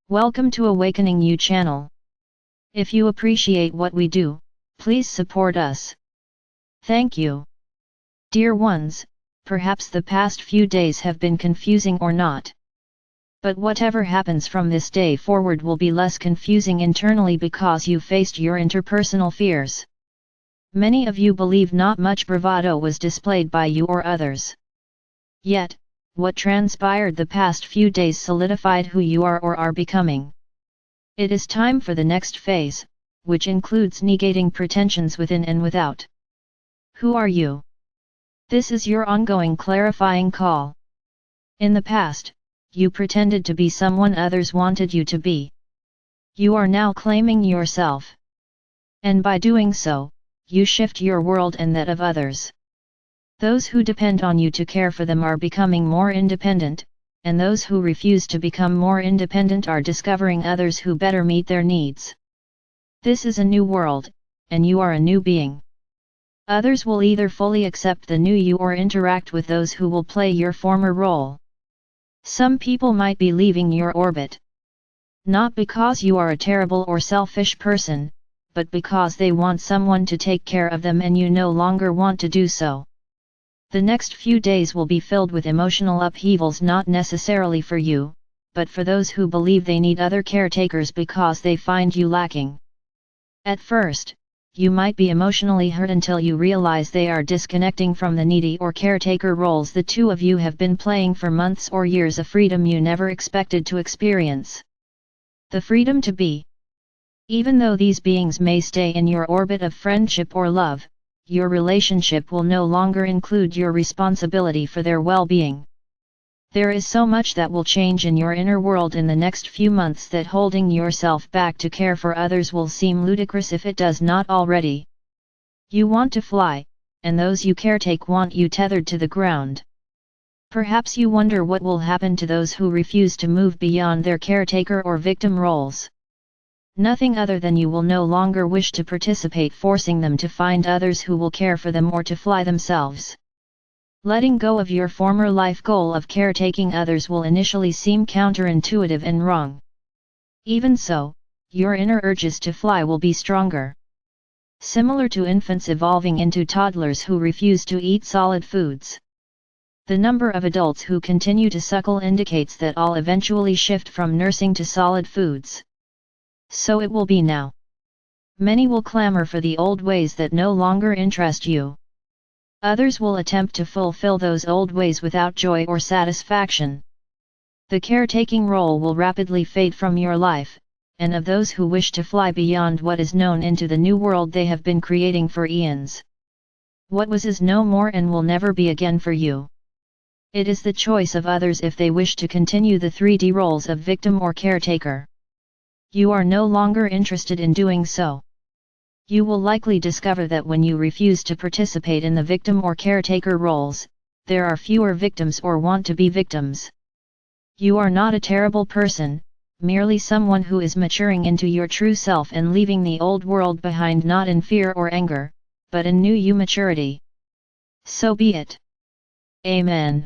Welcome to Awakening You channel. If you appreciate what we do, please support us. Thank you. Dear ones, perhaps the past few days have been confusing or not. But whatever happens from this day forward will be less confusing internally because you faced your interpersonal fears. Many of you believe not much bravado was displayed by you or others. Yet, what transpired the past few days solidified who you are or are becoming. It is time for the next phase, which includes negating pretensions within and without. Who are you? This is your ongoing clarifying call. In the past, you pretended to be someone others wanted you to be. You are now claiming yourself. And by doing so, you shift your world and that of others. Those who depend on you to care for them are becoming more independent, and those who refuse to become more independent are discovering others who better meet their needs. This is a new world, and you are a new being. Others will either fully accept the new you or interact with those who will play your former role. Some people might be leaving your orbit. Not because you are a terrible or selfish person, but because they want someone to take care of them and you no longer want to do so. The next few days will be filled with emotional upheavals not necessarily for you, but for those who believe they need other caretakers because they find you lacking. At first, you might be emotionally hurt until you realize they are disconnecting from the needy or caretaker roles the two of you have been playing for months or years, a freedom you never expected to experience. The freedom to be. Even though these beings may stay in your orbit of friendship or love, your relationship will no longer include your responsibility for their well-being. There is so much that will change in your inner world in the next few months that holding yourself back to care for others will seem ludicrous if it does not already. You want to fly, and those you caretake want you tethered to the ground. Perhaps you wonder what will happen to those who refuse to move beyond their caretaker or victim roles. Nothing other than you will no longer wish to participate, forcing them to find others who will care for them or to fly themselves. Letting go of your former life goal of caretaking others will initially seem counterintuitive and wrong. Even so, your inner urges to fly will be stronger. Similar to infants evolving into toddlers who refuse to eat solid foods. The number of adults who continue to suckle indicates that all eventually shift from nursing to solid foods. So it will be now. Many will clamor for the old ways that no longer interest you. Others will attempt to fulfill those old ways without joy or satisfaction. The caretaking role will rapidly fade from your life, and of those who wish to fly beyond what is known into the new world they have been creating for eons. What was is no more and will never be again for you. It is the choice of others if they wish to continue the 3D roles of victim or caretaker. You are no longer interested in doing so. You will likely discover that when you refuse to participate in the victim or caretaker roles, there are fewer victims or want to be victims. You are not a terrible person, merely someone who is maturing into your true self and leaving the old world behind, not in fear or anger, but in new you maturity. So be it. Amen.